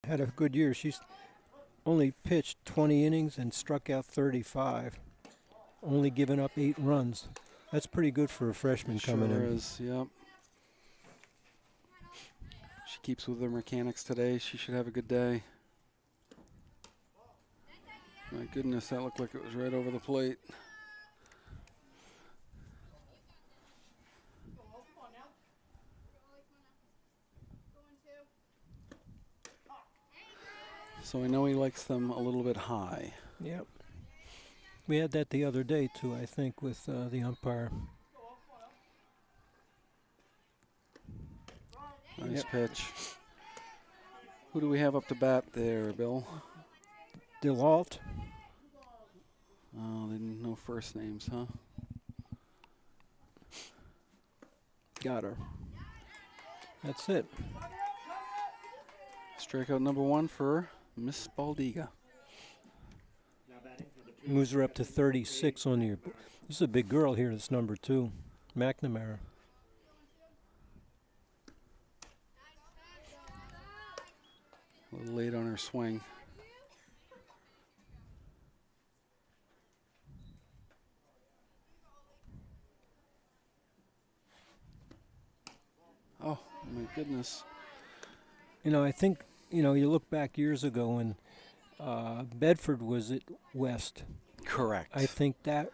Had a good year. She's only pitched 20 innings and struck out 35, only given up 8 runs. That's pretty good for a freshman coming in. Sure is, yep. She keeps with her mechanics today. She should have a good day. My goodness, that looked like it was right over the plate. So I know he likes them a little bit high. Yep. We had that the other day, too, I think, with the umpire. Nice pitch. Who do we have up to bat there, Bill? DeLalt. Oh, they didn't know first names, huh? Got her. That's it. Strikeout number 1 for Miss Baldiga. Moves her up to 36 on your. This is a big girl here. That's number 2, McNamara. A little late on her swing. Oh, my goodness. You know, I think, you look back years ago when Bedford was at West. Correct. I think that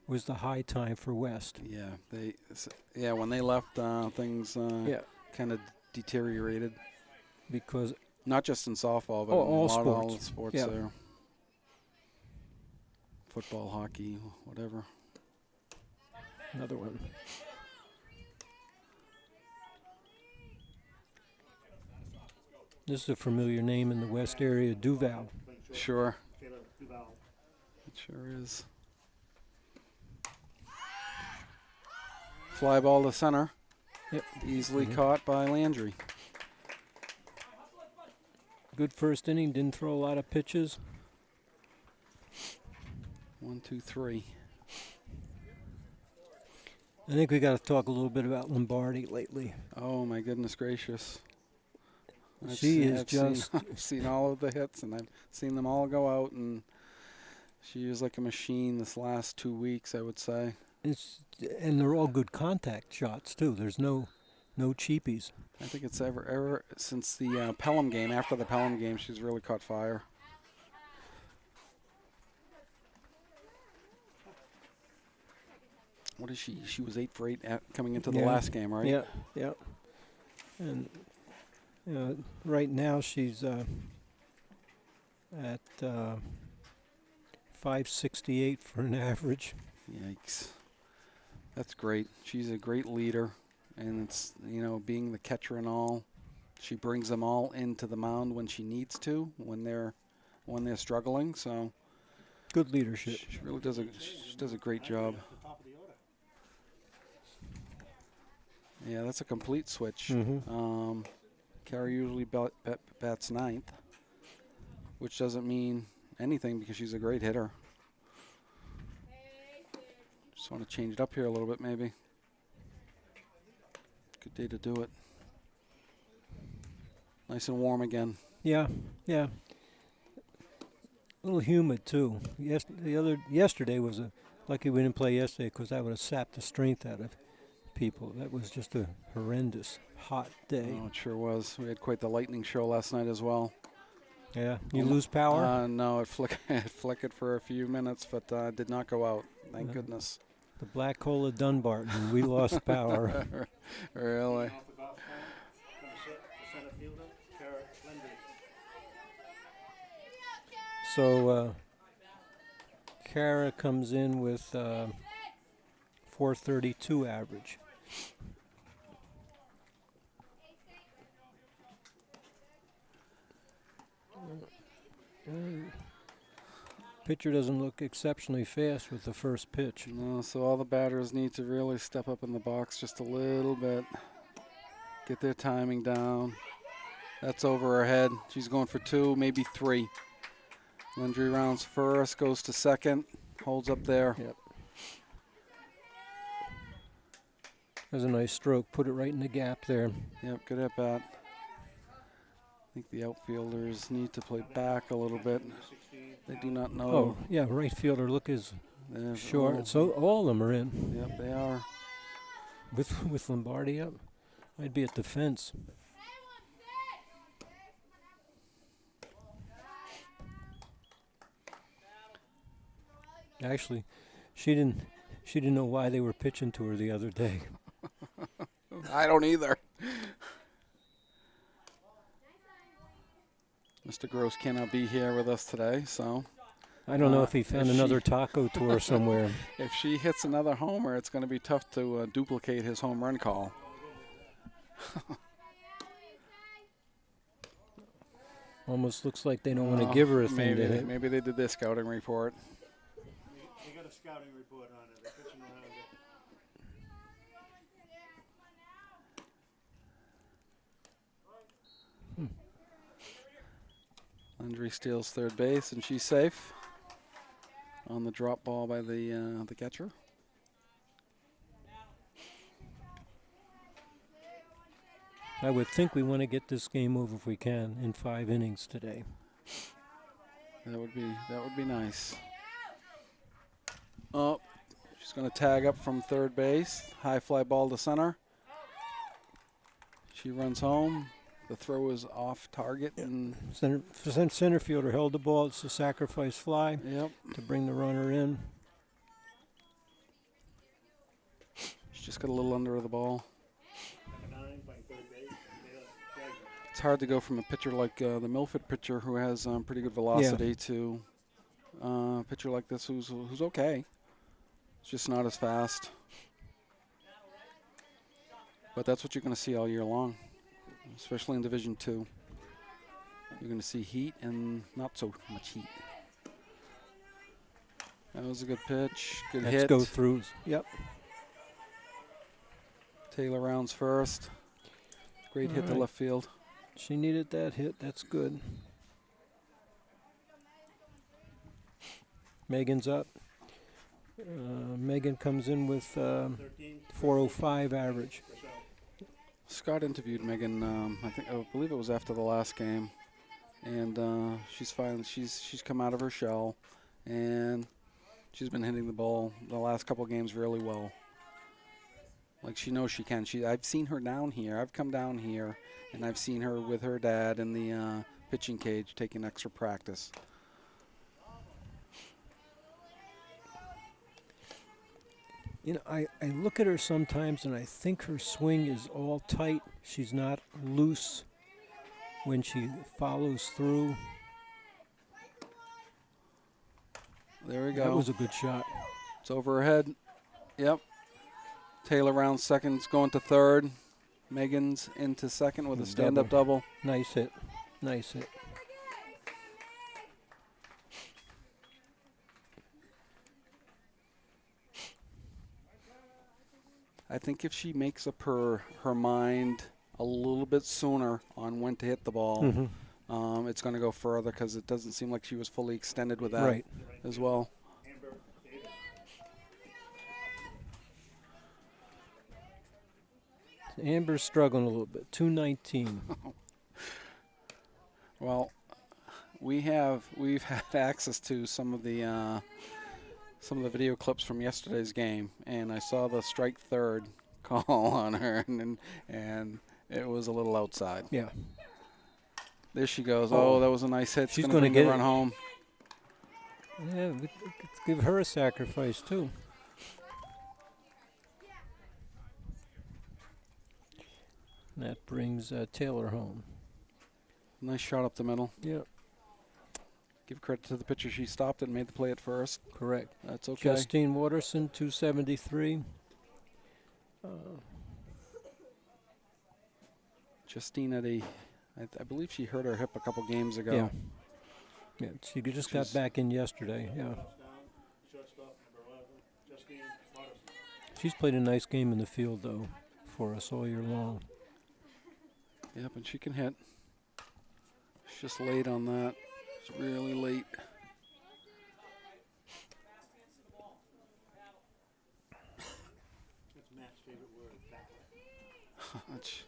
was the high time for West. Yeah, when they left, things kind of deteriorated. Because not just in softball, but in all all sports. Sports there. Football, hockey, whatever. Another one. This is a familiar name in the West area, Duval. Sure. It sure is. Fly ball to center. Yep. Easily caught by Landry. Good first inning, didn't throw a lot of pitches. 1, 2, 3. I think we got to talk a little bit about Lombardi lately. Oh, my goodness gracious. I've seen all of the hits, and I've seen them all go out, and she is like a machine this last 2 weeks, I would say. And they're all good contact shots, too. There's no cheapies. I think it's ever since the Pelham game. After the Pelham game, she's really caught fire. What is she? She was 8 for 8 coming into the last game, right? Yeah. And right now she's at 568 for an average. Yikes. That's great. She's a great leader. And it's, being the catcher and all, she brings them all into the mound when she needs to, when they're struggling. So good leadership. She really does a great job. Yeah, that's a complete switch. Mm-hmm. Carrie usually bats 9th, which doesn't mean anything because she's a great hitter. Just want to change it up here a little bit, maybe. Good day to do it. Nice and warm again. Yeah. A little humid too. Yesterday was a Lucky we didn't play yesterday because that would have sapped the strength out of people. That was just a horrendous hot day. Oh, it sure was. We had quite the lightning show last night as well. Yeah, you lose power. No, it flickered for a few minutes, but did not go out. Thank goodness. The black hole of Dunbarton. We lost power. Really? So Kara comes in with 432 average. Pitcher doesn't look exceptionally fast with the first pitch. No, so all the batters need to really step up in the box just a little bit. Get their timing down. That's over her head. She's going for 2, maybe 3. Landry rounds first, goes to second, holds up there. Yep. There's a nice stroke. Put it right in the gap there. Yep, good at bat. I think the outfielders need to play back a little bit. They do not know. Oh, yeah, right fielder look is short. So all of them are in. Yep, they are. With Lombardi up, I'd be at the fence. Actually, she didn't know why they were pitching to her the other day. I don't either. Mr. Gross cannot be here with us today, so I don't know if he found if another she- taco tour somewhere. if she hits another homer, it's going to be tough to duplicate his home run call. Almost looks like they don't want to give her a thing maybe, to hit. maybe they did their scouting report. They got a scouting report on it. They're pitching around it. Landry steals third base, and she's safe on the drop ball by the catcher. I would think we want to get this game over if we can in 5 innings today. That would be nice. Oh, she's going to tag up from third base. High fly ball to center. She runs home. The throw is off target, and Center fielder held the ball. It's a sacrifice fly yep, to bring the runner in. she just got a little under the ball. Number 9 playing third base. It's hard to go from a pitcher like the Milford pitcher who has pretty good velocity to a pitcher like this who's okay. It's just not as fast. But that's what you're going to see all year long, especially in Division II. You're going to see heat and not so much heat. That was a good pitch. Good Let's hit. go through. Yep. Taylor rounds first. Great hit to Alright. left field. She needed that hit. That's good. Megan's up. Megan comes in with 405 average. Scott interviewed Megan. I believe it was after the last game, and she's fine. She's come out of her shell, and she's been hitting the ball the last couple games really well. Like she knows she can. I've seen her down here. I've come down here, and I've seen her with her dad in the pitching cage taking extra practice. You know, I look at her sometimes and I think her swing is all tight. She's not loose when she follows through. There we go. That was a good shot. It's over her head. Yep. Taylor rounds second, going to third. Megan's into second with a stand-up double. Nice hit. Nice hit. I think if she makes up her mind a little bit sooner on when to hit the ball, Mhm. it's going to go further because it doesn't seem like she was fully extended with that Right. as well. Amber's struggling a little bit. 219. Well, we've had access to some of the some of the video clips from yesterday's game, and I saw the strike third call on her, and it was a little outside. Yeah. There she goes. Oh. Oh, that was a nice hit. She's It's gonna going to get run it. home. Yeah, let's give her a sacrifice too. That brings Taylor home. Nice shot up the middle. Yeah, Give credit to the pitcher. She stopped it and made the play at first. correct. That's okay. Justine Waterson, 273. Justine had I believe she hurt her hip a couple games ago. Yeah. Yeah, she just got She's- back in yesterday. Yeah, Down, shortstop, number 11, Justine Watterson. she's played a nice game in the field though for us all year long. Yep, and she can hit. She's just late on that. It's really late. That's Matt's favorite word, backward. That's-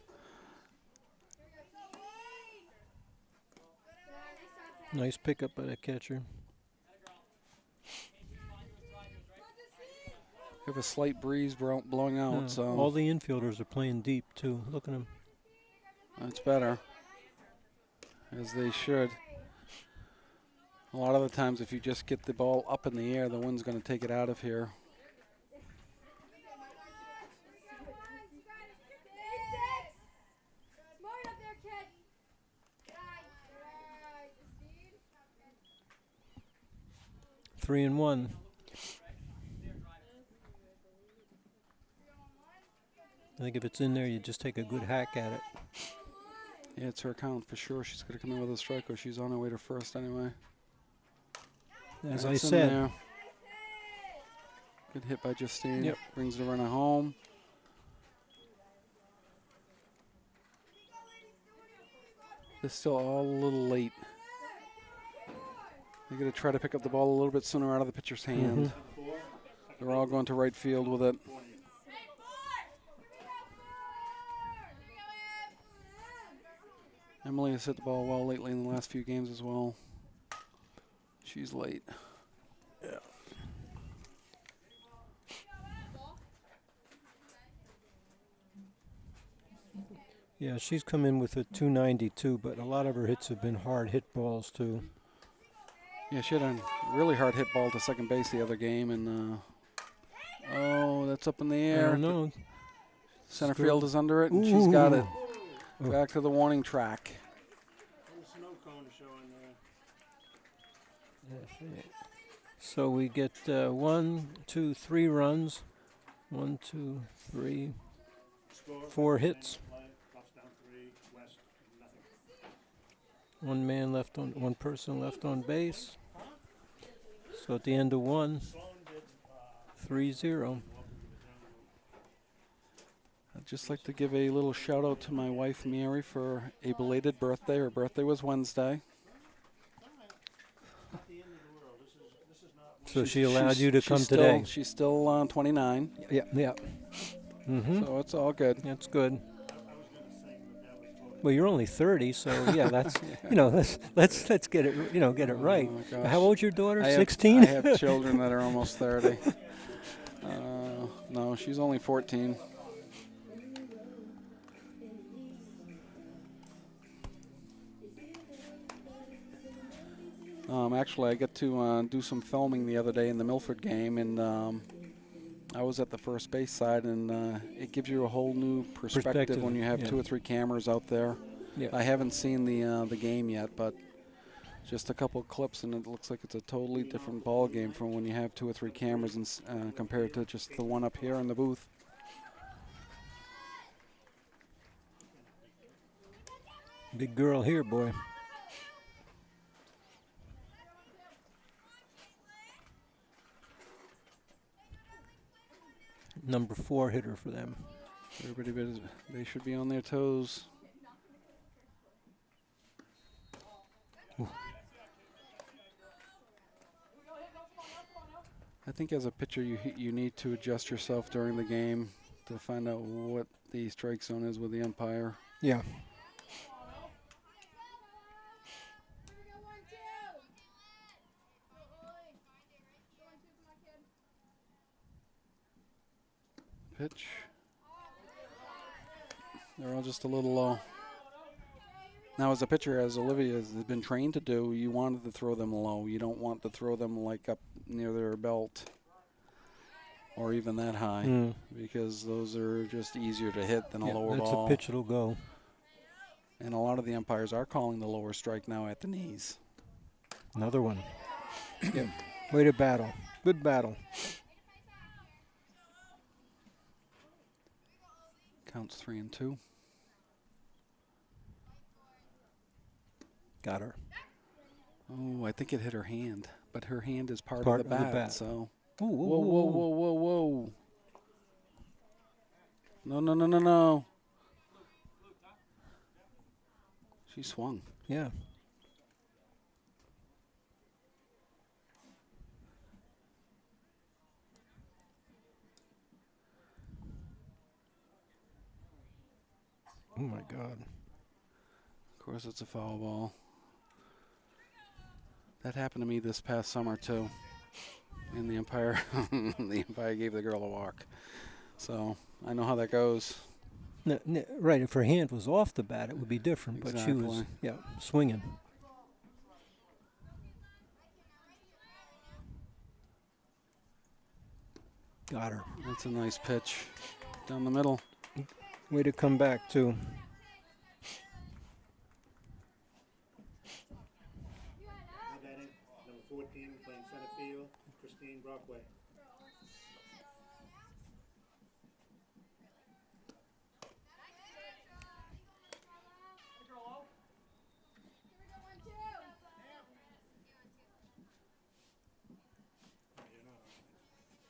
Nice pickup by the catcher. We have a slight breeze blowing out, Yeah, so all the infielders are playing deep too. Look at them. that's better, as they should. A lot of the times, if you just get the ball up in the air, the wind's going to take it out of here. Smart up there, kid. 3-1. I think if it's in there, you just take a good hack at it. Yeah, it's her count for sure. She's going to come in with a strike, or she's on her way to first anyway. As That's I in said, there. Good hit by Justine. Yep. Brings the runner home. They're still all a little late. They're going to try to pick up the ball a little bit sooner out of the pitcher's hand. They're all going to right field with it. Emily has hit the ball well lately in the last few games as well. She's late. yeah, she's come in with a 292, but a lot of her hits have been hard hit balls too. Yeah, she had a really hard hit ball to second base the other game, and oh, that's up in the I air. don't know. Center Screw- field is under it, and she's got it. Oh. Back to the warning track. Little snow cone to show in there. So we get 1, 2, 3 runs. 1, 2, 3, Score, 4 man hits. in play, Buffs down 3, West, nothing. One person left on base. So at the end of 1, Sloan did 3-0. I'd just like to give a little shout out to my wife Mary for a belated birthday. Her birthday was Wednesday. Not the end of the world. This is not. So she allowed you to she's come still, today. She's still 29, Yeah, yeah. Mm-hmm. so it's all good. That's good. I was going to sing, but that was totally. Well, you're only 30, so yeah, that's let's get it get it right. Oh, gosh. How old's your daughter? I have- 16. I have children that are almost 30. No, she's only 14. Actually, I got to do some filming the other day in the Milford game, and I was at the first base side, and it gives you a whole new perspective when you have yeah. 2 or 3 cameras out there. Yeah. I haven't seen the game yet, but just a couple of clips, and it looks like it's a totally different ball game from when you have 2 or 3 cameras and compared to just the one up here in the booth. Big girl here, boy. Number 4 hitter for them. They should be on their toes. I think as a pitcher, you need to adjust yourself during the game to find out what the strike zone is with the umpire. Yeah. Pitch. They're all just a little low. Now, as a pitcher, as Olivia has been trained to do, you wanted to throw them low. You don't want to throw them like up near their belt or even that high because those are just easier to hit than a lower that's ball. a pitch that'll go. And a lot of the umpires are calling the lower strike now at the knees. Another one. Yep. Way to battle. Good battle. Counts 3-2. Got her. Oh, I think it hit her hand, but her hand is part Part of the of the bat. bat. So, Ooh, whoa, whoa, whoa, whoa, whoa! No, no, no, no, no! She swung. Yeah. Oh my God. Of course, it's a foul ball. That happened to me this past summer too. And the umpire, gave the girl a walk. So I know how that goes. Right, if her hand was off the bat, it would be different. But she was, Exactly. swinging. Got her. That's a nice pitch down the middle. Way to come back, too. Now batting, number 14, playing center field, Christine Brockway.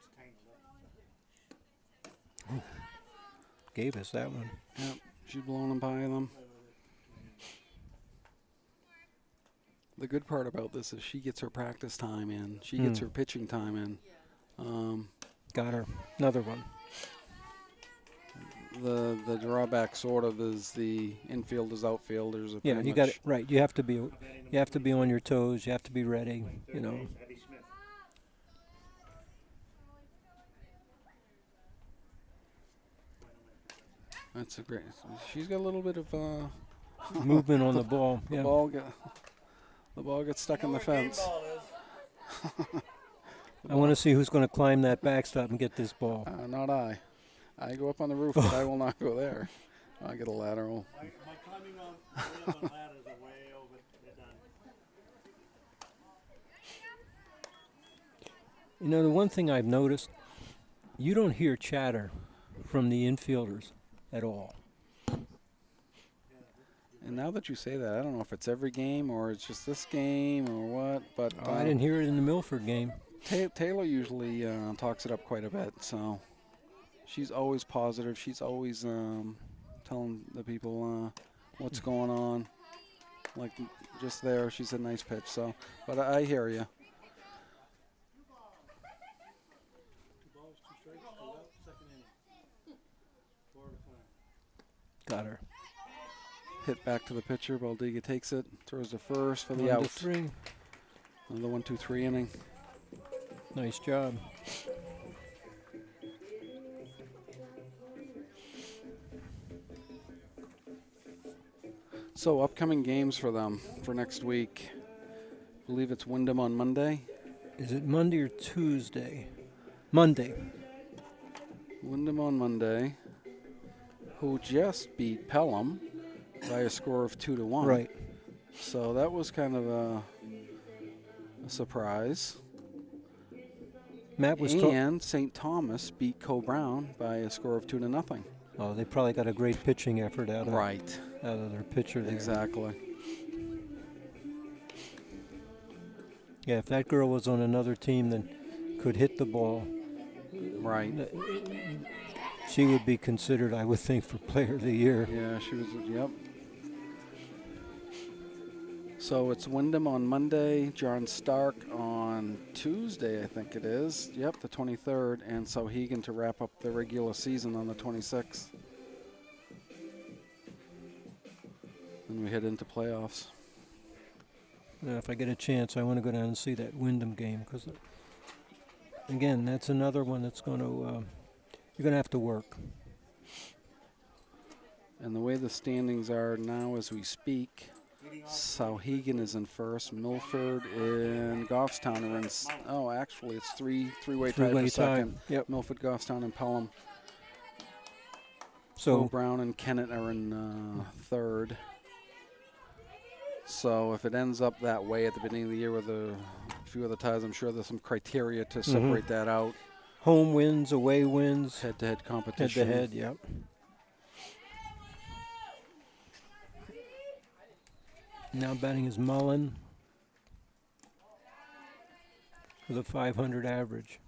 It's tangled up. Gave us that one. Yep, she's blowing by them. The good part about this is she gets her practice time in. She gets her pitching time in. Got her. Another one. The drawback sort of is the infielders, outfielders. Are Yeah, pretty you got much- it right. You have to be on your toes. You have to be ready. You know. Abby Smith. That's a great. She's got a little bit of Movement on the ball. the Yeah. ball gets stuck in the fence. I want to see who's going to climb that backstop and get this ball. Not I. I go up on the roof, but I will not go there. I get a lateral. My climbing on ladders are way over. They're done. You know, the one thing I've noticed, you don't hear chatter from the infielders at all. And now that you say that, I don't know if it's every game or it's just this game or what. But I didn't hear it in the Milford game. Taylor usually talks it up quite a bit, so she's always positive. She's always telling the people what's going on. Like just there, she's a nice pitch. So, but I hear you. 2 balls, 2 strikes, 2 out, second inning. 4 to 5. Got her. Hit back to the pitcher. Baldiga takes it, throws to first for the 1 out. to 3. Another 1-2-3 inning. Nice job. So upcoming games for them for next week. I believe it's Wyndham on Monday. Is it Monday or Tuesday? Monday. Wyndham on Monday, who just beat Pelham by a score of 2-1. Right. So that was kind of a surprise. Matt was And St. Thomas beat Co-Brown by a score of 2-0. Oh, they probably got a great pitching effort out of Right. their pitcher there. Exactly. Yeah, if that girl was on another team that could hit the ball, Right. she would be considered, I would think, for Player of the Year. Yeah, she was. Yep. So it's Wyndham on Monday, John Stark on Tuesday, I think it is. Yep, the 23rd, and Sauhegan to wrap up the regular season on the 26th. Then we head into playoffs. If I get a chance, I want to go down and see that Wyndham game because, again, that's another one that's going to You're going to have to work. And the way the standings are now as we speak, Sauhegan is in first, Milford and Goffstown are in. Oh, actually, it's three-way tie for Three-way tie. second. Yep. Milford, Goffstown, and Pelham. So Will Brown and Kennett are in third. So if it ends up that way at the beginning of the year with a few other ties, I'm sure there's some criteria to separate that out. home wins, away wins, Head-to-head competition. head-to-head, yep. Now batting is Mullen with a 500 average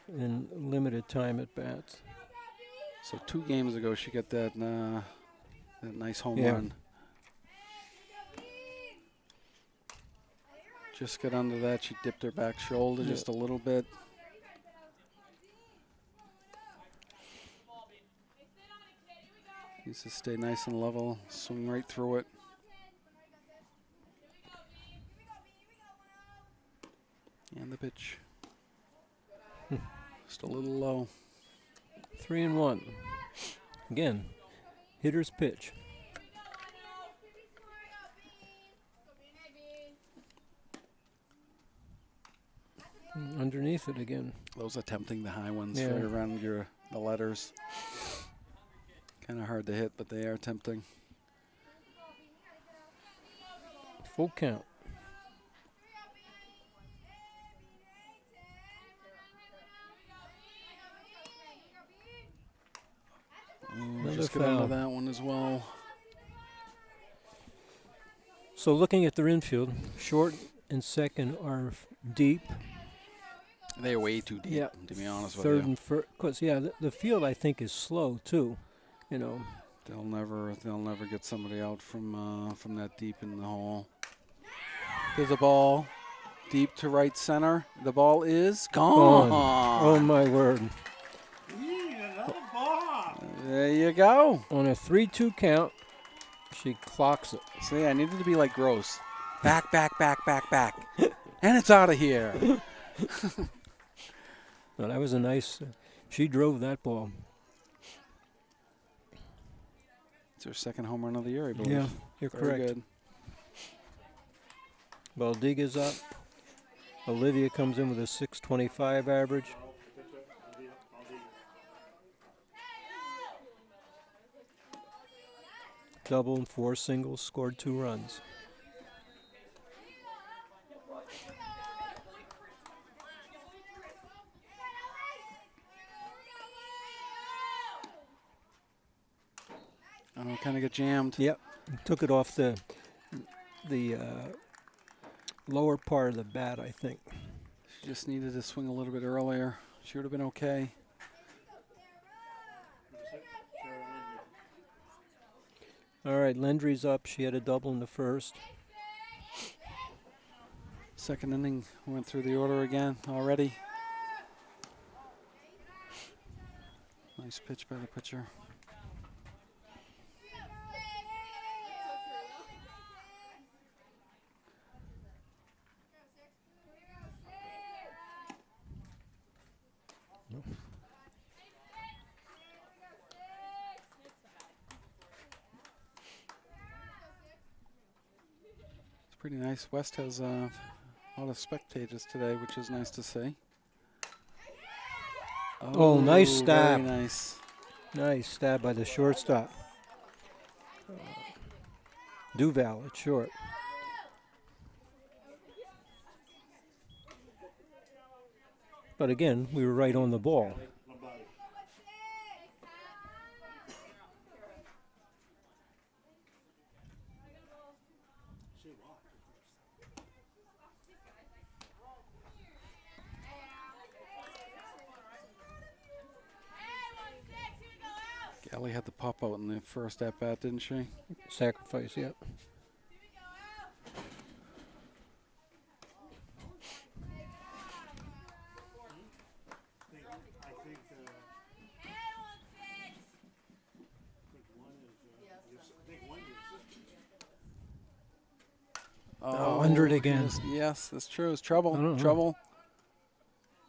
in limited time at bats. So 2 games ago, she got that nice home Yeah. run. Just got under that. She dipped her back shoulder just a little bit. Needs to stay nice and level. Swing right through it. And the pitch. Just a little low. 3-1. Again, hitter's pitch. Underneath it again. Those are tempting, the high ones Yeah. right around the letters. Kind of hard to hit, but they are tempting. Full count. Ooh, Another just got foul. under that one as well. So looking at their infield, short and second are deep. They're way too deep, Yeah. to be honest with Third you. and first, because the field I think is slow too. You know, They'll never get somebody out from that deep in the hole. There's a ball deep to right center. The ball is gone. Oh my word! Another ball. There you go. On a 3-2 count, she clocks it. See, I needed to be like Gross. Back, back, back, back, back. And it's out of here. No, that was a nice. She drove that ball. It's her second home run of the year, I believe. Yeah, you're Very correct. good. Baldiga's up. Olivia comes in with a 625 average. Double and 4 singles, scored 2 runs. Oh, kind of get jammed. Yep, took it off the lower part of the bat, I think. She just needed to swing a little bit earlier. She would have been okay. All right, Landry's up. She had a double in the first. Second inning, went through the order again already. Nice pitch by the pitcher. It's pretty nice. West has a lot of spectators today, which is nice to see. Oh, nice stab. Very nice. Nice stab by the shortstop. Duval at short. But again, we were right on the ball. Galley had the pop out in the first at bat, didn't she? Sacrifice, yep. Oh, under it again. Yes, that's true. It's trouble. I don't know. Trouble.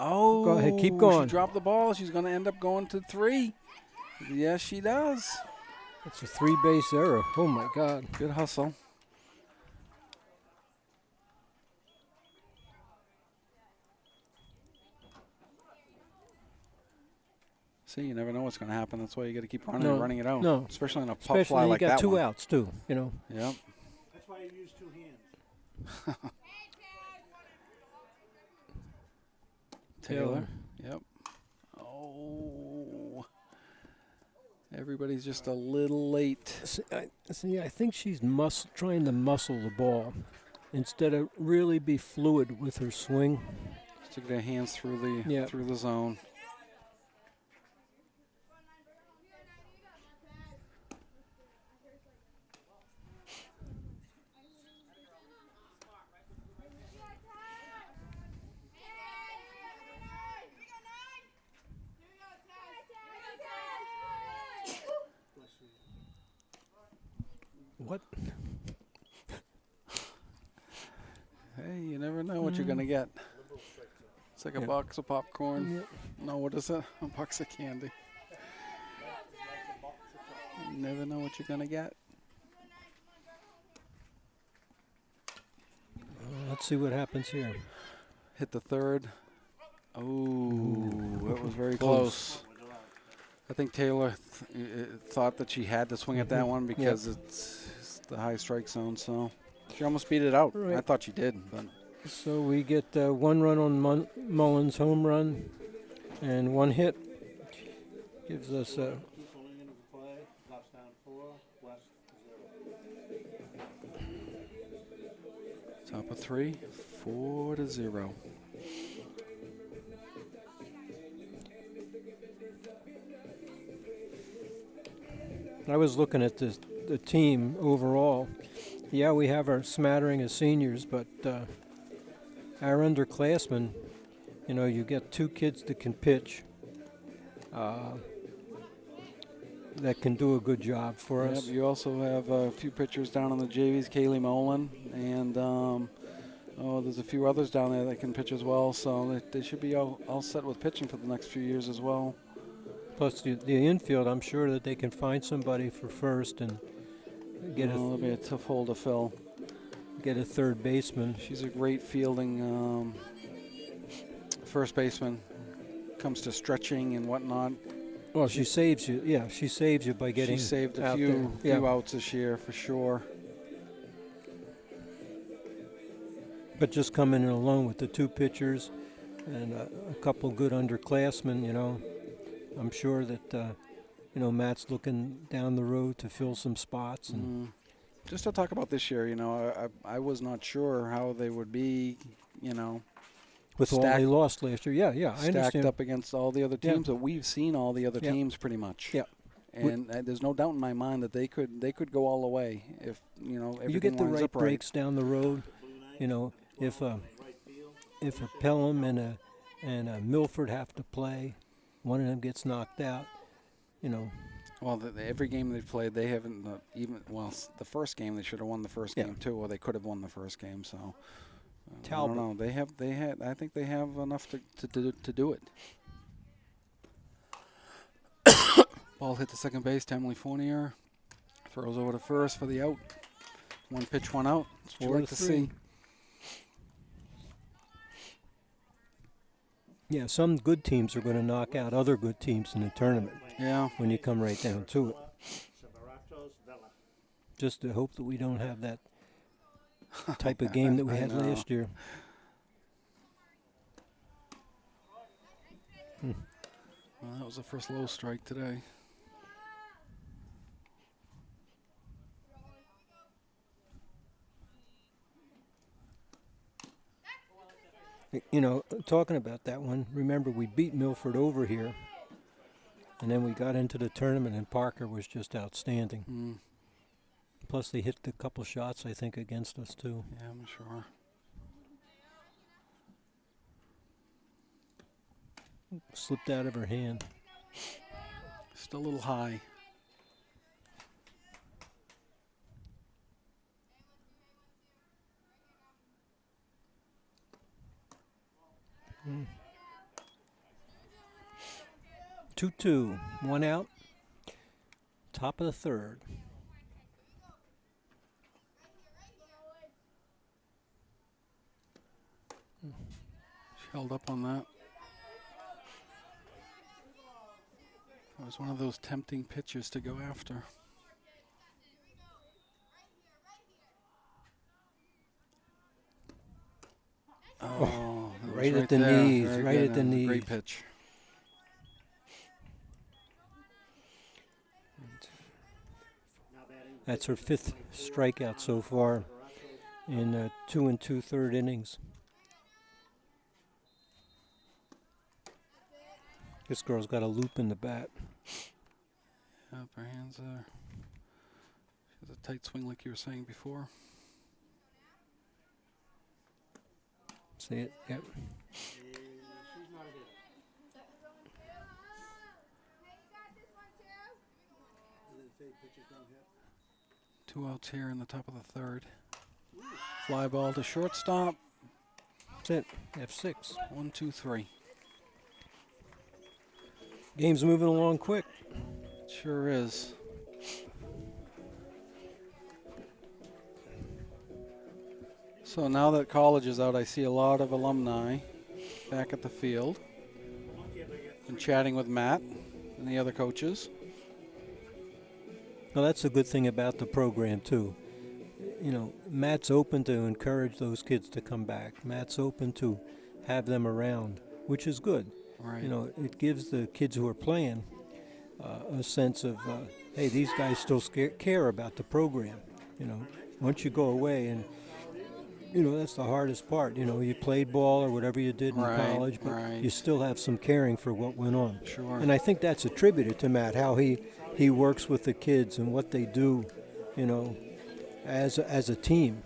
Oh, Go ahead, keep going. She dropped the ball. She's going to end up going to 3. Yes, she does. It's a 3-base error. Oh, my God. Good hustle. See, you never know what's going to happen. That's why you got to keep running it out. No. Especially on a pop Especially fly you like got that 2 one. outs, too, you know. Yep. That's why you use 2 hands. Taylor. Yep. Oh. Everybody's just a little late. I think she's trying to muscle the ball instead of really be fluid with her swing. Stick their hands through the zone. What? Hey, you never know what you're going to get. It's like a box of popcorn. Yep. No, what is it? A box of candy. You never know what you're going to get. Let's see what happens here. Hit the third. Oh, that was very Close. close. I think Taylor thought that she had to swing at that one because it's the high strike zone. So she almost beat it out. Right. I thought she did, but So we get 1 run on Mullins' home run and 1 hit. Gives us Keep going into the play. Left down 4. West 0. top of 3, 4-0. I was looking at the team overall. Yeah, we have our smattering of seniors, but our underclassmen, you know, you get 2 kids that can pitch, that can do a good job for us. You also have a few pitchers down on the JVs, Kaylee Molan, and there's a few others down there that can pitch as well. So they should be all set with pitching for the next few years as well. Plus the infield, I'm sure that they can find somebody for first and get It'll be a tough hole to fill. get a third baseman. She's a great fielding first baseman. Comes to stretching and whatnot. Well, she saves you. Yeah, she saves you by getting She saved a out few there. Yeah. outs this year for sure. But just coming in alone with the 2 pitchers and a couple good underclassmen, you know, I'm sure that Matt's looking down the road to fill some spots. And Just to talk about this year, you know, I was not sure how they would be, you know, with all they stacked- lost last year, I stacked understand. up against all the other Yeah. teams. But we've seen all the other Yeah. teams pretty much. Yeah. And there's no doubt in my mind that they could go all the way if everything You get the lines right up right. breaks down the road. You know, if a Pelham and a Milford have to play, one of them gets knocked out. You know, Well, every game they've played, they haven't the first game they should have won the first Yeah. game too, or they could have won the first game. So I Talbot. don't know. I think they have enough to do it. Ball hit the second base. Tamily Fournier throws over to first for the out. 1 pitch, 1 out. That's what you like to 4-3. see. Yeah, some good teams are going to knock out other good teams in the tournament Yeah. when you come right down to it. Severatos, Vela. Just to hope that we don't have that type of game that we I had know. last year. Well, that was the first low strike today. You know, talking about that one, remember we beat Milford over here, and then we got into the tournament, and Parker was just outstanding. Mm, Plus, they hit a couple shots, I think, against us, too. yeah, I'm sure. Slipped out of her hand. Still a little high. 2-2. One out. Top of the third. She held up on that. It was one of those tempting pitches to go after. Oh, it was right at the there. knees, Very right good, at the and a knees. Great pitch. That's her 5th strikeout so far in 2 2/3 innings. This girl's got a loop in the bat. Yep, her hands are. She has a tight swing like you were saying before. See it? Yep. She's not a hitter. Did it say pitches don't hit? 2 outs here in the top of the third. Fly ball to shortstop. That's it. F6. 1, 2, 3. Game's moving along quick. Sure is. So now that college is out, I see a lot of alumni back at the field and chatting with Matt and the other coaches. Well, that's a good thing about the program, too. You know, Matt's open to encourage those kids to come back. Matt's open to have them around, which is good. Right. You know, it gives the kids who are playing a sense of, hey, these guys still care about the program. You know, once you go away, and, you know, that's the hardest part. You know, you played ball or whatever you did in Right, college, but right. you still have some caring for what went on. Sure. And I think that's attributed to Matt, how he works with the kids and what they do, you know, as a team.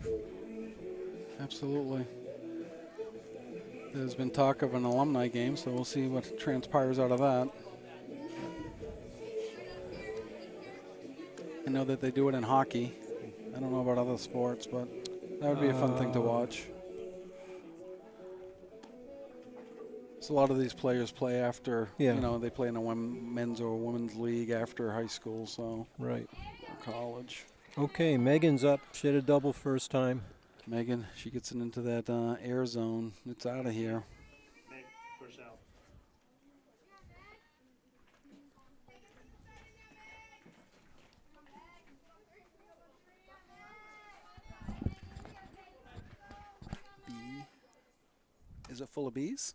Absolutely. There's been talk of an alumni game, so we'll see what transpires out of that. I know that they do it in hockey. I don't know about other sports, but that would be a fun thing to watch. So a lot of these players play after, Yeah. you know, they play in a men's or women's league after high school, so Right. or college. Okay, Megan's up. She had a double first time. Megan, she gets it into that air zone. It's out of here. Meg, first out. Bee. Is it full of bees?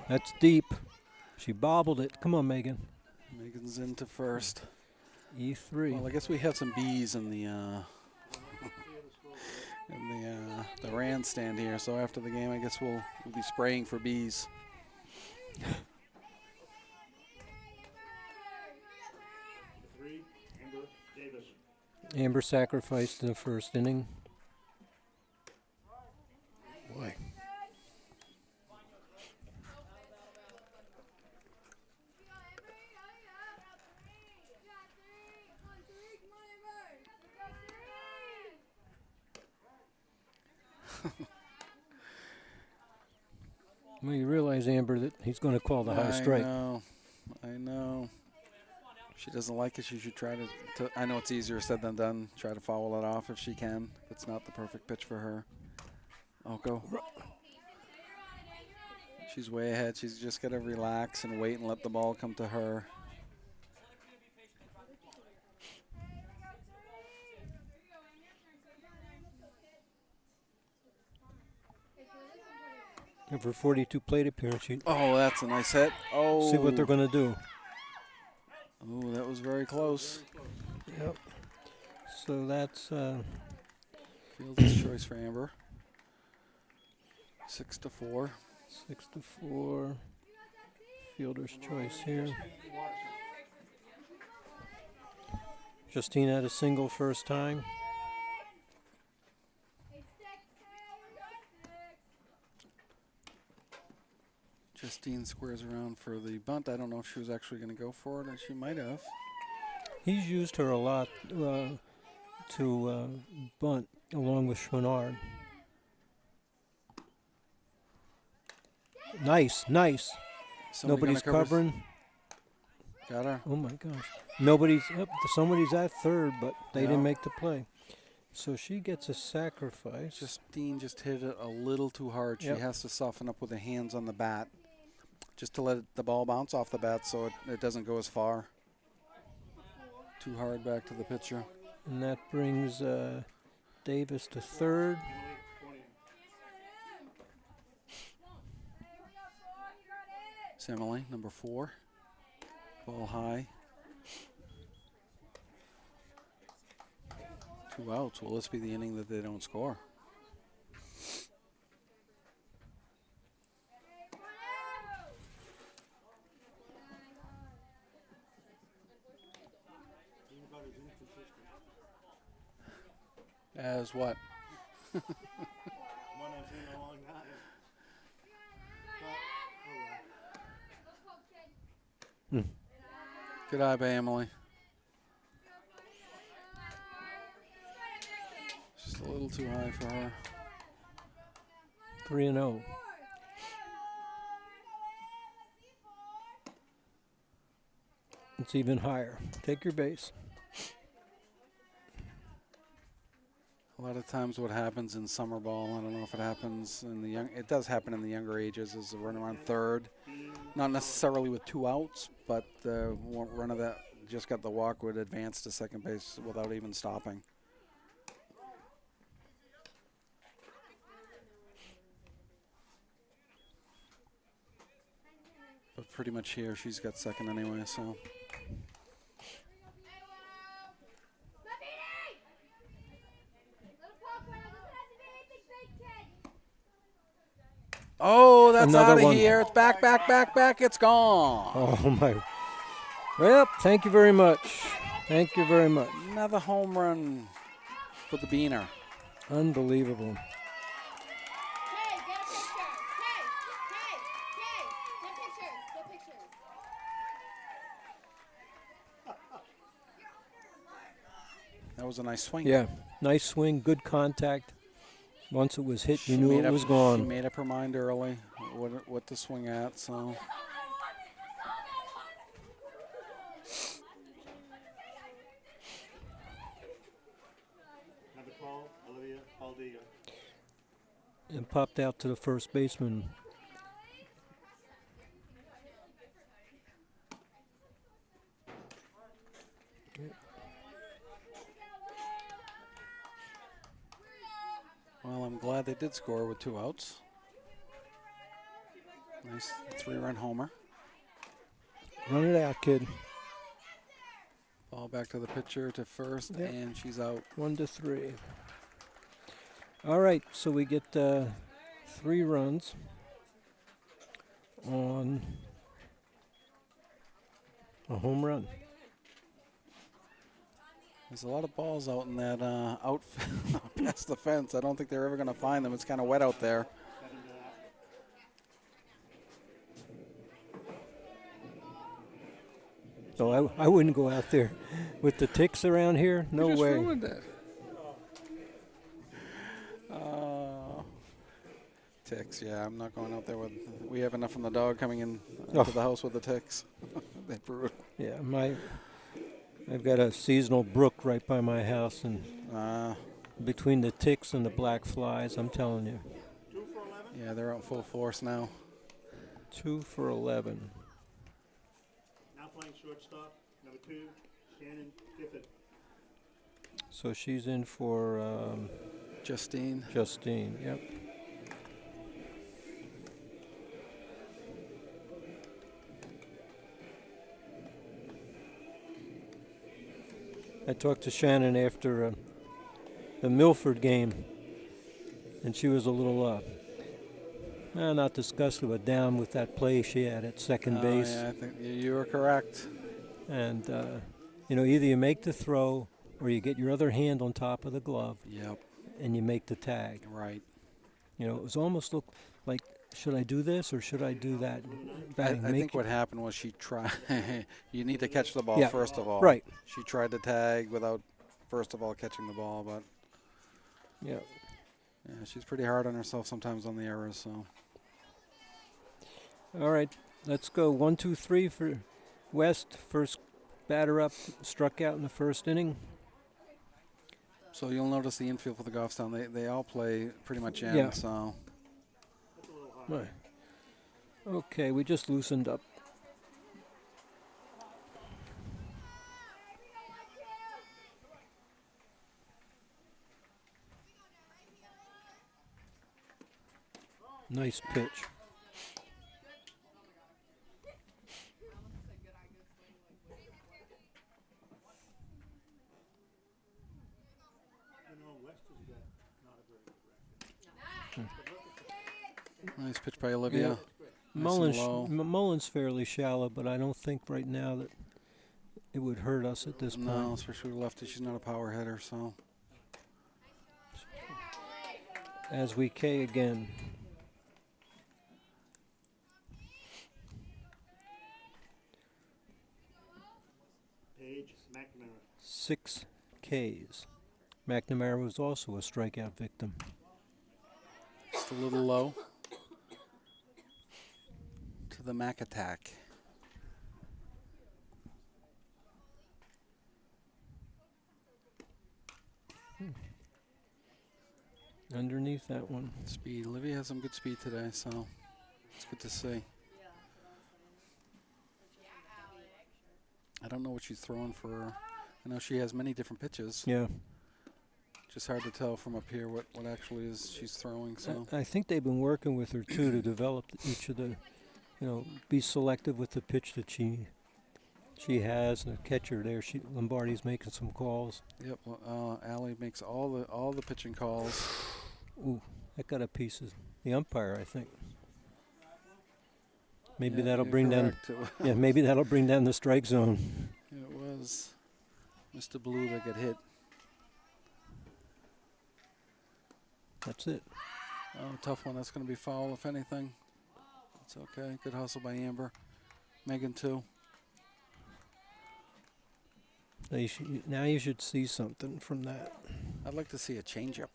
That's deep. She bobbled it. Come on, Megan. Megan's into first. E3. Well, I guess we have some bees in the the Rand stand here. So after the game, I guess we'll be spraying for bees. Three, Amber Davis. Amber sacrificed in the first inning. Boy. Well, you realize, Amber, that he's going to call the high strike. I know. If she doesn't like it, she should try to. I know it's easier said than done. Try to foul it off if she can. It's not the perfect pitch for her. Oh, go. She's way ahead. She's just got to relax and wait and let the ball come to her. And for 42 plate appearance, you Oh, that's a nice hit. Oh. see what they're going to do. Oh, that was very close. Yep. So that's Fields' choice for Amber. 6-4. 6-4. Fielder's choice here. Justine had a single first time. Justine squares around for the bunt. I don't know if she was actually going to go for it, or she might have. He's used her a lot to bunt along with Schwannard. Nice, nice. Somebody Nobody's gonna cover- covering. Got her. Oh my gosh. Nobody's up. Somebody's at third, but they Yeah. didn't make the play. So she gets a sacrifice. Justine just hit it a little too hard. She Yep. has to soften up with her hands on the bat, just to let the ball bounce off the bat so it doesn't go as far. Too hard back to the pitcher. And that brings Davis to third. Emily, number 4. Ball high. 2 outs. Will this be the inning that they don't score? About as inconsistent. As what? One I've seen in a long time. But, oh well. Good eye by Emily. Just a little too high for her. 3-0. It's even higher. Take your base. A lot of times what happens in summer ball, I don't know if it happens in the young, it does happen in the younger ages, is a run around third. Not necessarily with 2 outs, but the runner that just got the walk would advance to second base without even stopping. But pretty much here, she's got second anyway, so. Oh, that's Another out of one. here. It's back, it's gone. Oh my. Well, thank you very much. Thank you very much. Another home run for the Beaner. Unbelievable. Hey, get a picture. Hey, get pictures. Get pictures. That was a nice swing. Yeah, nice swing, good contact. Once it was hit, She you knew made it up- was She gone. made up her mind early what to swing at, so. Number 12, Olivia Aldiga. And popped out to the first baseman. Well, I'm glad they did score with 2 outs. Nice 3-run homer. Run it out, kid. Ball back to the pitcher to first, Yep. and she's out. 1-3. All right, so we get 3 runs on a home run. There's a lot of balls out in that out past the fence. I don't think they're ever going to find them. It's kind of wet out there. So I wouldn't go out there with the ticks around here. No You just way. ruined it. Ticks, yeah. I'm not going out there with. We have enough from the dog coming in Oh. to the house with the ticks. They're brutal. Yeah, I've got a seasonal brook right by my house, and between the ticks and the black flies, I'm telling you. 2 for 11. Yeah, they're out full force now. 2 for 11. Now playing shortstop. Number 2, Shannon Gifford. So she's in for Justine. Justine. Yep. I talked to Shannon after the Milford game, and she was a little, not disgusted, but down with that play she had at second base. Yeah, I think you were correct. And, either you make the throw or you get your other hand on top of the glove Yep, and you make the tag. right. It was almost looked like, should I do this or should I do that? I Bang, think make what happened was she tried. You need to catch the ball Yeah, first of all. right. She tried to tag without, first of all, catching the ball. But Yeah. yeah, she's pretty hard on herself sometimes on the errors. So All right. Let's go 1-2-3 for West. First batter up, struck out in the first inning. So you'll notice the infield for the Goffstown, they all play pretty much in. Yeah. So Right. Okay, we just loosened up. Nice pitch. You know, West has got not a very good record. nice pitch by Olivia. Yeah. Nice and low. Mullen's fairly shallow, but I don't think right now that it would hurt us at this No, point. especially with lefty. She's not a power hitter, so As we K again. Page McNamara. 6 Ks. McNamara was also a strikeout victim. just a little low to the Mac attack. Underneath that one. Speed. Olivia has some good speed today, so it's good to see. I don't know what she's throwing for. I know she has many different pitches. Yeah. Just hard to tell from up here what actually is she's throwing. So I think they've been working with her too to develop each of the, be selective with the pitch that she has. And the catcher there, Lombardi's making some calls. yep. Allie makes all the pitching calls. Ooh, that got a piece of the umpire, I think. Maybe Yeah, that'll you're bring down. correct. Yeah, maybe that'll bring down the strike zone. It was Mr. Blue that got hit. That's it. Oh, tough one. That's going to be foul, if anything. It's okay. Good hustle by Amber. Megan, too. Now you should see something from that. I'd like to see a changeup.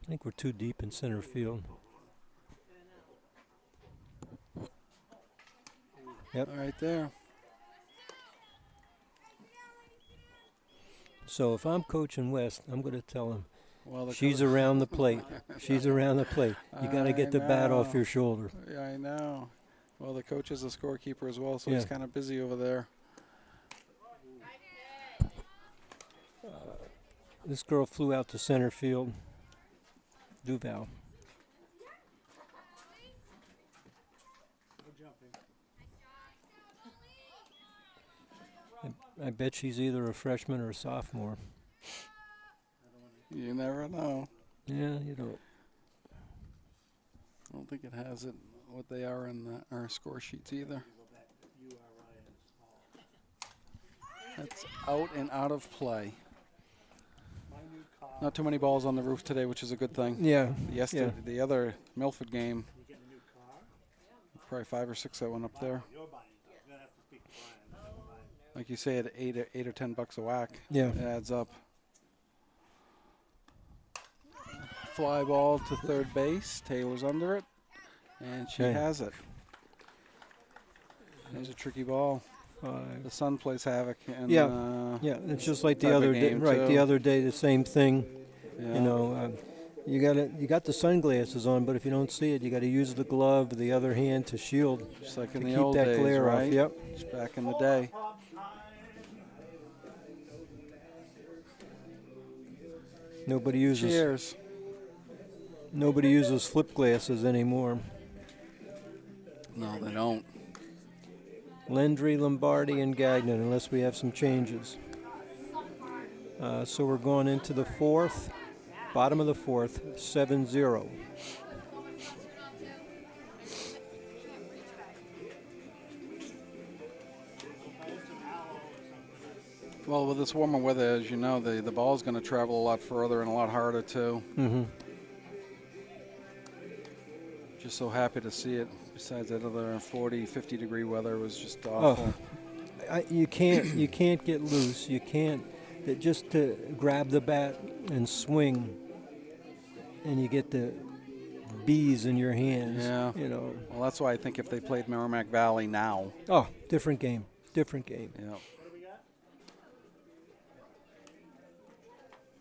I think we're too deep in center field. Yep. All right there. So if I'm coaching West, I'm going to tell him, Well, the she's coach- around the plate. She's around the plate. You got to get the bat off know. your shoulder. Yeah, I know. Well, the coach is a scorekeeper as well, so he's Yeah. kind of busy over there. This girl flew out to center field. Duval. No jumping. I bet she's either a freshman or a sophomore. You never know. Yeah, you don't. I don't think it has it what they are in our score sheets either. That's out and out of play. My new car. Not too many balls on the roof today, which is a good thing. Yeah. Yesterday, Yeah. the other Milford game, You getting a new car? probably 5 or 6 that went up there. You're buying it. You're gonna have to speak to Brian. Never mind. Like you say, at eight or 10 bucks a whack, Yeah. it adds up. Fly ball to third base. Taylor's under it, and she Okay. has it. There's a tricky ball. The sun plays havoc. And, Yeah. Yeah, it's just like the type of other day. game, Right, the too. other day, the same thing. yeah. You got the sunglasses on, but if you don't see it, you got to use the glove, the other hand to shield, Just like to in the keep old that days, glare right? off. Yep. Just back in the day. Nobody uses Cheers. nobody uses flip glasses anymore. No, they don't. Landry, Lombardi, and Gagnon, unless we have some changes. So we're going into the fourth, bottom of the fourth, 7-0. Well, with this warmer weather, as you know, the ball's going to travel a lot further and a lot harder, too. Mm-hmm. Just so happy to see it. Besides that other 40, 50-degree weather, it was just Oh, awful. you can't get loose. You can't. Just to grab the bat and swing and you get the bees in your hands. Yeah. You know. Well, that's why I think if they played Merrimack Valley now, Oh, different game. Different game. yeah. What do we got?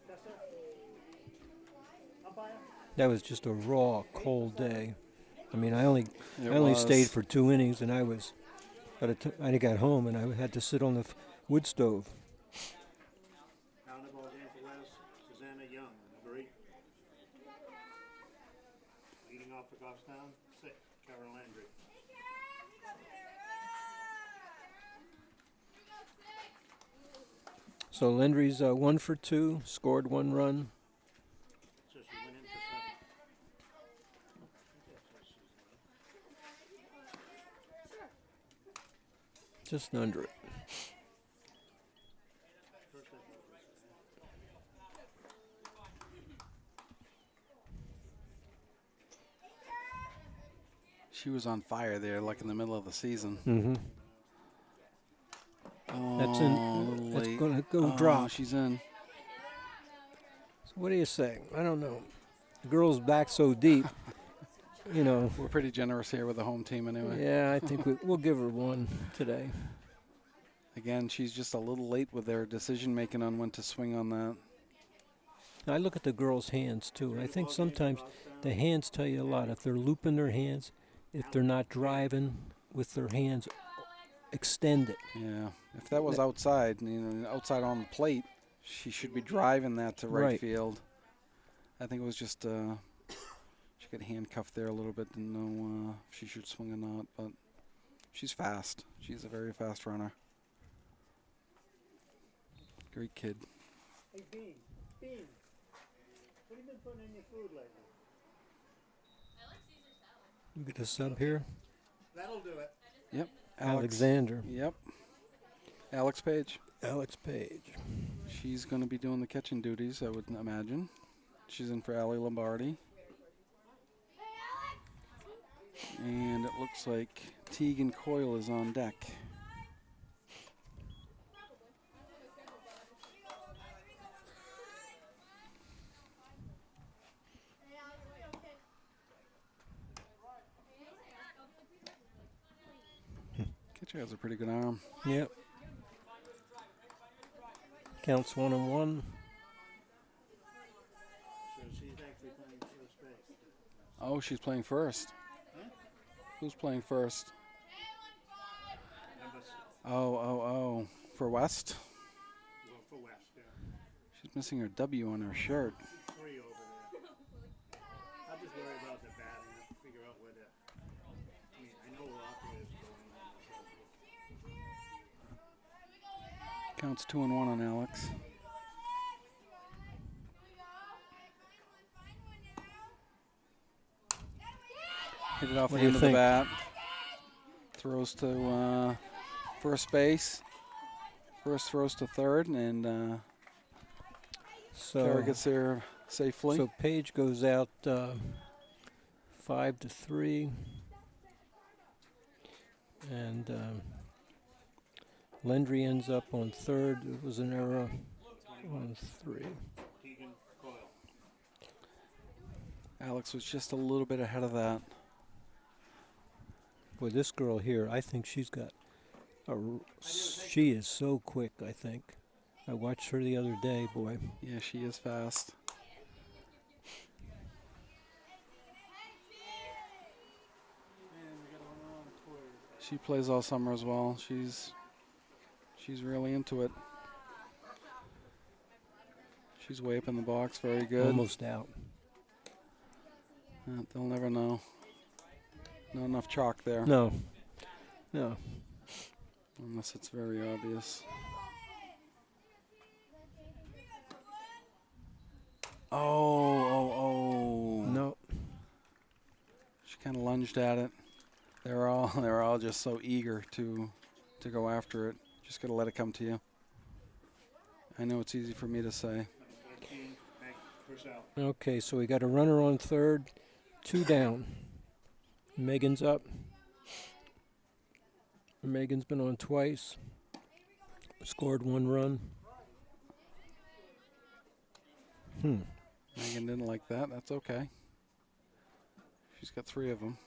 Tessa? Umpire? That was just a raw, cold day. I mean, I only It I only stayed was. for 2 innings, and I got home and I had to sit on the wood stove. Now the ball game for West, Susanna Young, number 8. Leading off for Goffstown, 6, Karen Landry. So Landry's 1 for 2, scored 1 run. So she went in for 7. Just under it. First I thought was She was on fire there, like in the middle of the season. Mm-hmm. Oh, That's a in. little That's late. gonna go Oh, drop. she's in. So what do you say? I don't know. The girl's back so deep. You know. We're pretty generous here with the home team anyway. Yeah, I think we'll give her 1 today. Again, she's just a little late with their decision making on when to swing on that. I look at the girls' hands too. I think sometimes the hands tell you a lot. If they're looping their hands, if they're not driving with their hands extended. Yeah, if that was outside, outside on the plate, she should be driving that to right, Right. field. I think it was just she got handcuffed there a little bit. Didn't know if she should swing or not, but she's fast. She's a very fast runner. Great kid. Hey, Bean. Bean. What have you been putting in your food lately? You get a sub here. That'll do it. Yep. Alexander. Yep. Alex Page. Alex Page. She's going to be doing the catching duties, I would imagine. She's in for Allie Lombardi. And it looks like Tegan Coyle is on deck. Catcher has a pretty good arm. Yep. Counts 1-1. So she's actually playing first base. Oh, she's playing first. Huh? Who's playing first? Number 6. Oh. For West? Well, for West, yeah. She's missing her W on her shirt. 3 over there. I'll just worry about the batting and figure out where the. I mean, I know where operators are going. Counts 2-1 on Alex. Hit it off What the do you end of the think? bat. Throws to first base. First throws to third, and Kara So, gets there safely. so Page goes out 5-3. And Landry ends up on third. It was an error on 3. Tegan Coyle. Alex was just a little bit ahead of that. Boy, this girl here, I think she's got she is so quick, I think. I watched her the other day, boy. Yeah, she is fast. And we got a runner on third. She plays all summer as well. She's really into it. She's way up in the box, very good. Almost out. They'll never know. Not enough chalk there, No. unless it's very obvious. Oh. No. She kind of lunged at it. They're all just so eager to go after it. Just gotta let it come to you. I know it's easy for me to say. Number 13, Meg Purcell. Okay, so we got a runner on third, 2 down. Megan's up. Megan's been on twice. Scored 1 run. Megan didn't like that. That's okay. She's got 3 of them.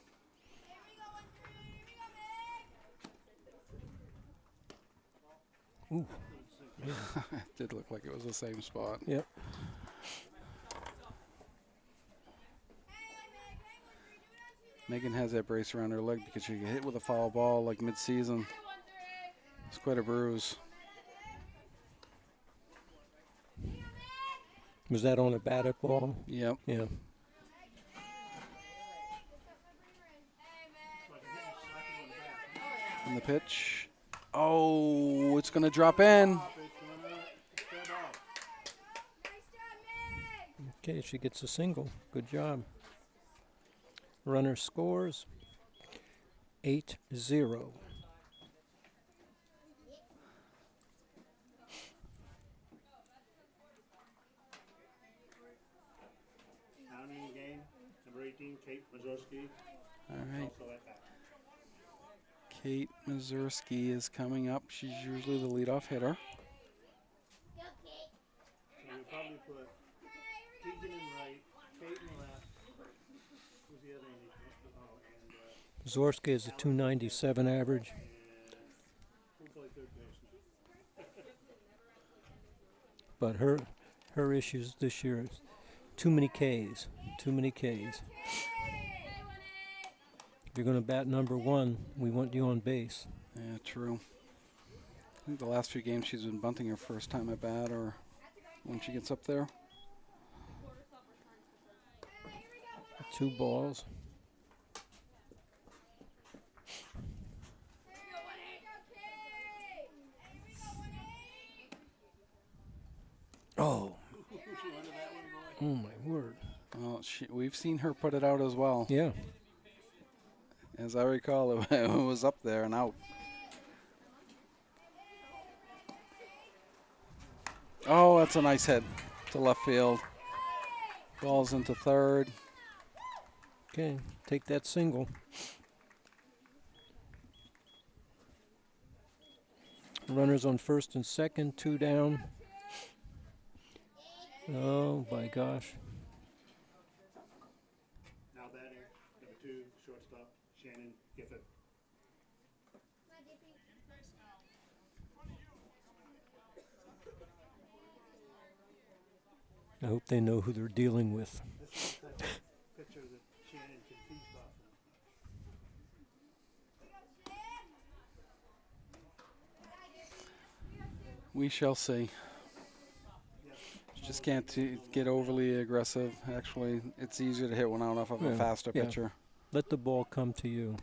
Ooh. It did look like it was the same spot. Yep. Megan has that brace around her leg because she got hit with a foul ball like mid-season. It's quite a bruise. Was that on a batted ball? Yep. Yeah. And the pitch. Oh, it's going to drop in. Okay, she gets a single. Good job. Runner scores 8-0. Down in the game, number 18, Kate Mazurski. All right. Also at bat. Kate Mazurski is coming up. She's usually the leadoff hitter. So we probably put Keegan in right, Kate in left. Who's the other Indian? Oh, and Zorski is a 297 average. who played third base? But her issues this year is too many Ks. Too many Ks. If you're going to bat number 1, we want you on base. Yeah, true. I think the last few games she's been bunting her first time at bat or when she gets up there. 2 balls. Oh. Oh my word. Well, we've seen her put it out as well. Yeah. As I recall, it was up there and out. Oh, that's a nice hit to left field. Ball's into third. Okay, take that single. Runners on first and second, 2 down. Oh my gosh. Now batting, number 2, shortstop, Shannon Gifford. I hope they know who they're dealing with. This is the type of pitcher that Shannon can feast off of. We shall see. Just can't get overly aggressive. Actually, it's easier to hit one out off of a Yeah, faster yeah. pitcher. Let the ball come to you.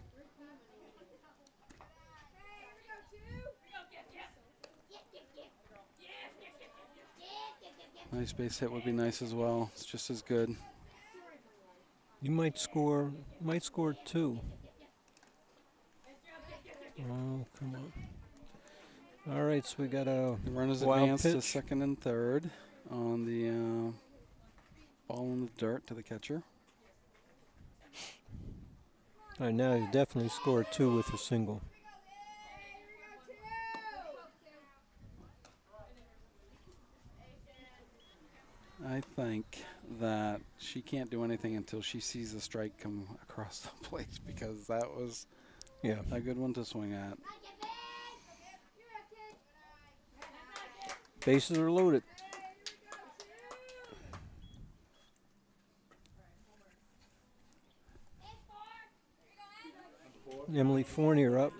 Nice base hit would be nice as well. It's just as good. You might score 2. Oh, come on. All right, so we got a The runners wild advance to pitch. second and third on the ball in the dirt to the catcher. All right, now he's definitely scored 2 with a single. I think that she can't do anything until she sees a strike come across the plate because that was Yeah. a good one to swing at. Bases are loaded. Emily Fournier up.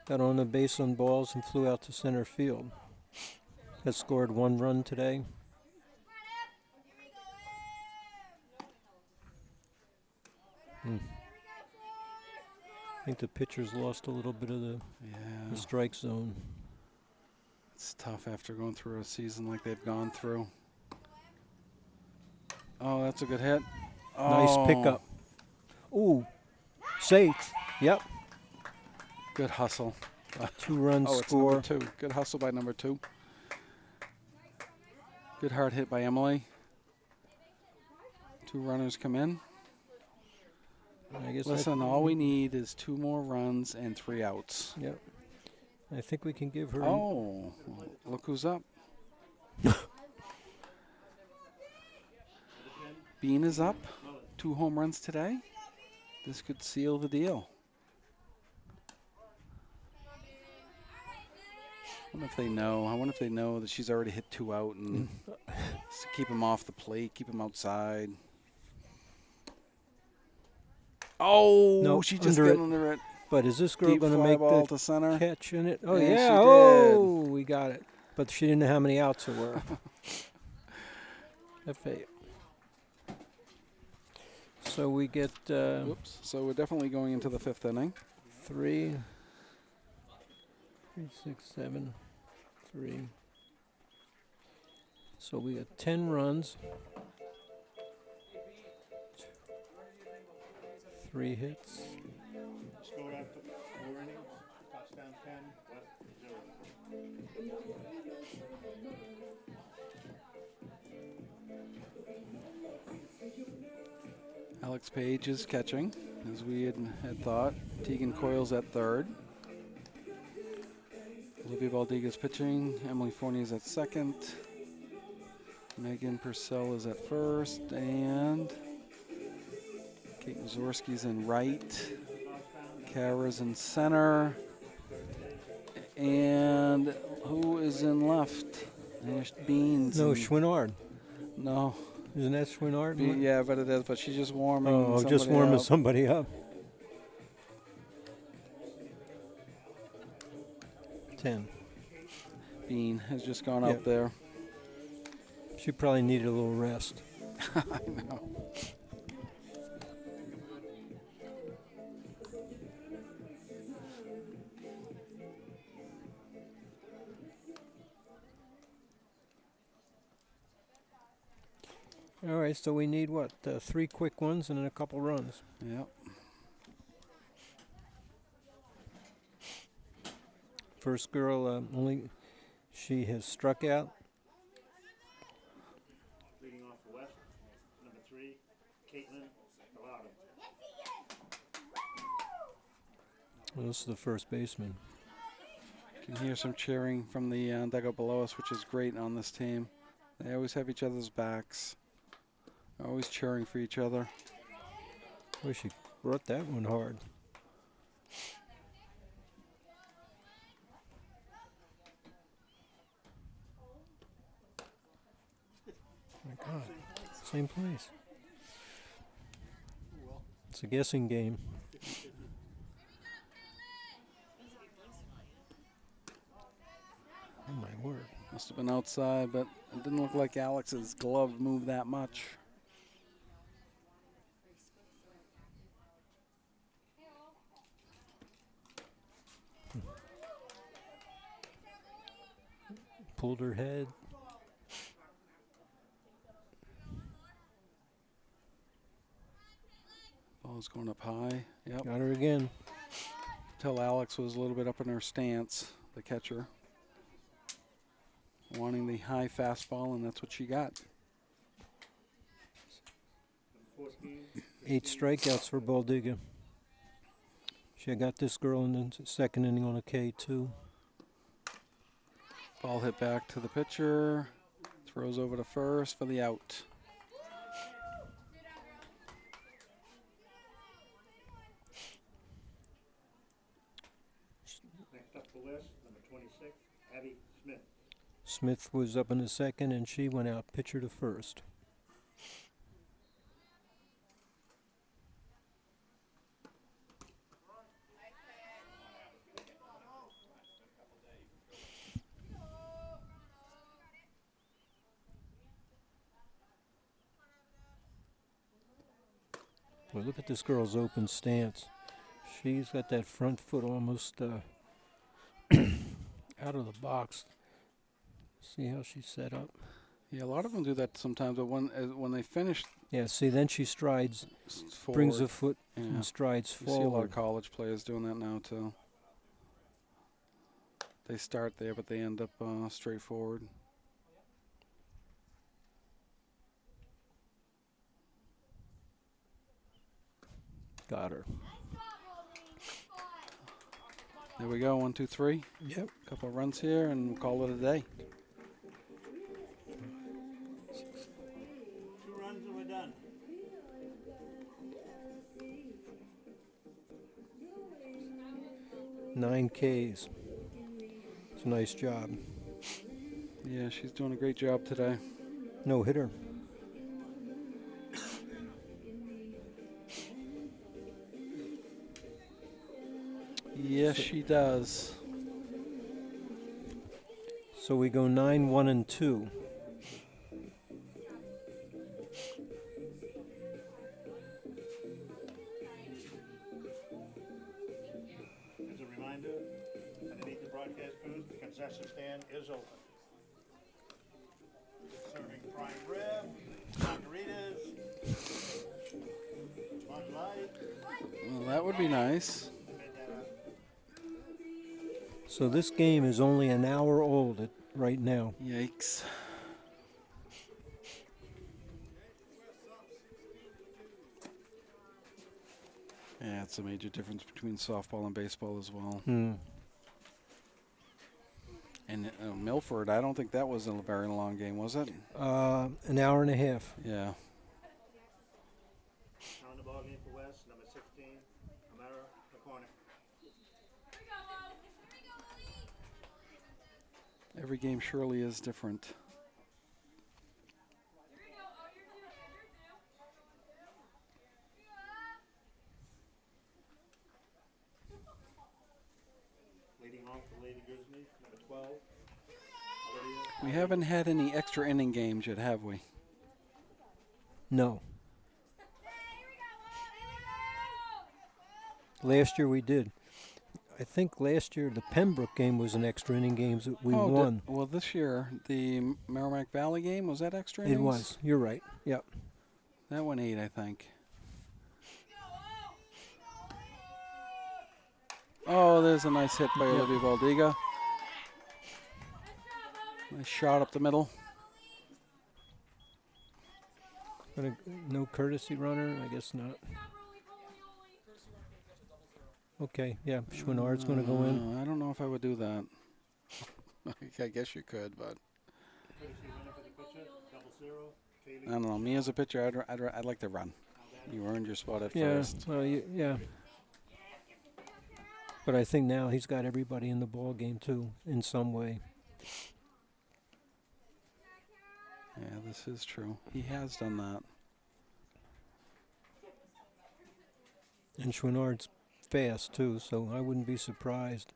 Got on the base on balls and flew out to center field. Has scored 1 run today. I think the pitcher's lost a little bit of the Yeah, strike zone. it's tough after going through a season like they've gone through. Oh, that's a good hit. Nice Oh, pickup. Ooh, safe. Yep. Good hustle. 2-run Oh, it's score. number 2. Good hustle by number 2. Good hard hit by Emily. 2 runners come in. I guess Listen, all we need is 2 more runs and 3 outs. Yep. I think we can give her. Oh, look who's up. Bean is up. 2 home runs today. This could seal the deal. I wonder if they know. I wonder if they know that she's already hit 2 out and to keep him off the plate, keep him outside. Oh, No, she just under got it. under it. But is this girl Deep going to fly make ball the to center. catch in it? Oh, And yeah. she did. Oh, we got it. But she didn't know how many outs there were. F8. So we get Whoops. So we're definitely going into the 5th inning. 3, 6, 7, 3. So we got 10 runs. 3 hits. Score after 4 innings, touchdown 10, left 0. Alex Page is catching, as we had thought. Tegan Coyle's at third. Olivia Valdez pitching. Emily Fournier is at second. Megan Purcell is at first. And Kate Mazurski's in right. Kara's in center. And who is in left? There's Beans. No, and- Schwinnard. No. Isn't that Schwinnard? Yeah, but it is. But she's just warming. Oh, just somebody warming up. somebody up. 10. Bean has just gone Yeah. out there. She probably needed a little rest. I know. All right, so we need what? 3 quick ones and then a couple runs. Yep. First girl, she has struck out. Leading off the west, number 3, Caitlin Bellado. Well, this is the first baseman. Can hear some cheering from the dugout below us, which is great on this team. They always have each other's backs. They're always cheering for each other. Wish she brought that one hard. My God, same place. It's a guessing game. Oh my word. Must have been outside, but it didn't look like Alex's glove moved that much. Pulled her head. Ball's going up high. Yep. Got her again. Tell Alex was a little bit up in her stance, the catcher. Wanting the high fastball, and that's what she got. 14, 8 strikeouts for Baldiga. She got this girl in the second inning on a K2. Ball hit back to the pitcher. Throws over to first for the out. next up the list, number 26, Abby Smith. Smith was up in the second, and she went out pitcher to first. Boy, look at this girl's open stance. She's got that front foot almost out of the box. See how she's set up? Yeah, a lot of them do that sometimes, but when they finish Yeah, see, then she strides, forward, brings a foot yeah. and strides You see a lot forward. of college players doing that now too. They start there, but they end up straight forward. Got her. There we go, 1, 2, 3. Yep. Couple of runs here, and we'll call it a day. 2 runs and we're done. Nine Ks. It's a nice job. Yeah, she's doing a great job today. No hitter. Yes, she does. So we go 9, 1, and 2. As a reminder, underneath the broadcast booth, the concession stand is open. Serving prime rib, margaritas, Bud Light. Well, that would be nice. I made that up. So this game is only an hour old right now. Yikes. Yeah, it's a major difference between softball and baseball as well. Hmm. And Milford, I don't think that was a very long game, was it? An hour and a half. Yeah. Now in the ballgame for West, number 16, Amara McCormick. Every game surely is different. Leading off the Lady Grizzlies, number 12, Olivia. We haven't had any extra inning games yet, have we? No. Last year we did. I think last year the Pembroke game was an extra inning games that we won. Well, this year, the Merrimack Valley game, was that extra innings? It was. You're right. Yep. That went 8, I think. Oh, there's a nice hit by Olivia Baldiga. Nice shot up the middle. No courtesy runner? I guess not. Okay, yeah, Schwinnard's going to go in. I don't know if I would do that. I guess you could, but Courtesy winner for the pitcher, 00, I don't know. Me as a pitcher, I'd like to run. You earned your spot at Yeah, first. well, yeah. But I think now he's got everybody in the ball game too, in some way. Yeah, this is true. He has done that. And Schwinnard's fast too, so I wouldn't be surprised.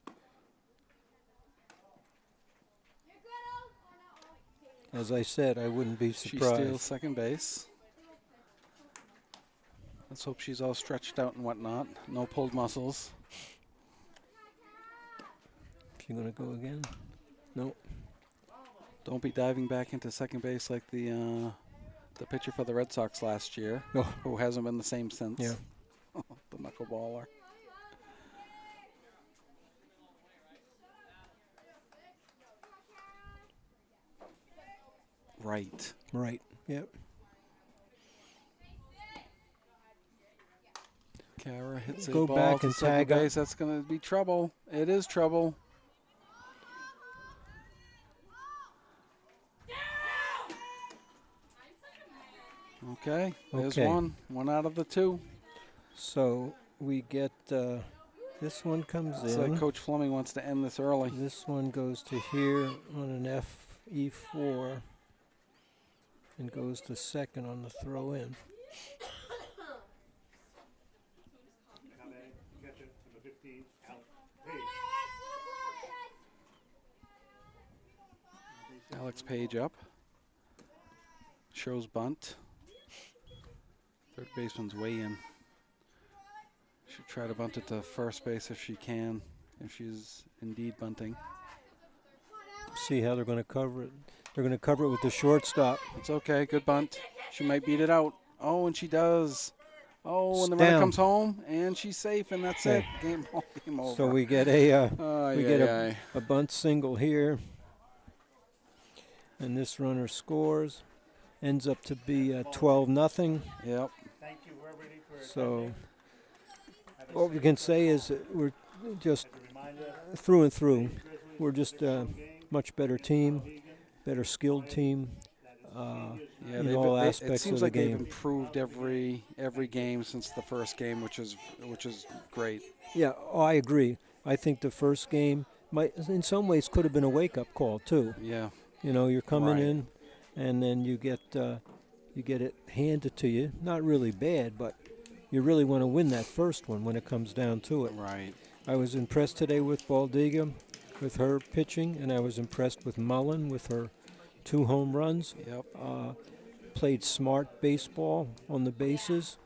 As I said, I wouldn't be She surprised. steals second base. Let's hope she's all stretched out and whatnot. No pulled muscles. She gonna go again? No. Don't be diving back into second base like the pitcher for the Red Sox last year, Oh. who hasn't been the same since. Yeah. The knuckleballer. Right. Right. Yep. Kara hits a Go ball back to and second tag up. base. That's going to be trouble. It is trouble. Okay, there's Okay. one out of the 2. So we get this one comes Looks in. like Coach Fleming wants to end this early. This one goes to here on an FE4 and goes to second on the throw in. Now batting, catcher, number 15, Alex Page. Alex Page up. Shows bunt. Third baseman's way in. Should try to bunt it to first base if she can, if she's indeed bunting. See how they're going to cover it. They're going to cover it with the shortstop. It's okay, good bunt. She might beat it out. Oh, and she does. Oh, and the It's runner down. comes home, and she's safe, and that's Okay. it. Game over. So we get a We get a bunt single here, and this runner scores. Ends up to be 12-0. Yep. Thank you, we're ready for So attending. Have a what we safe can trip. say is that we're just As a reminder, through and through. Grizzlies, We're just this a home game, much better team, Mohegan, better skilled team. Yeah, in they've- all it aspects seems of the like they've game. improved every game since the first game, which is great. Yeah, oh, I agree. I think the first game might, in some ways, could have been a wake-up call too. Yeah, You know, you're coming Right. in, and then you get it handed to you. Not really bad, but you really want to win that first one when it comes down to it. right. I was impressed today with Baldiga, with her pitching, and I was impressed with Mullen with her 2 home runs. Yep. Played smart baseball on the bases.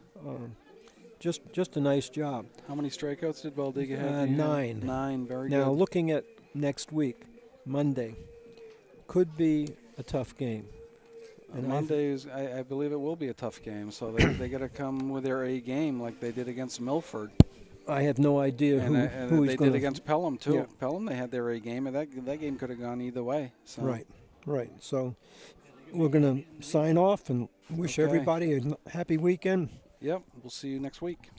Just a nice job. How many strikeouts did Baldiga have? 9. 9. Very Now, good. looking at next week, Monday, could be a tough game. And Monday is, I believe it will be a tough game. So they got to come with their A game like they did against Milford, I have no idea and who they he's did going against Pelham too. Yeah. Pelham, they had their A game, and that game could have gone either way. So. Right. So we're going to sign off and wish Okay. everybody a happy weekend. Yep. We'll see you next week.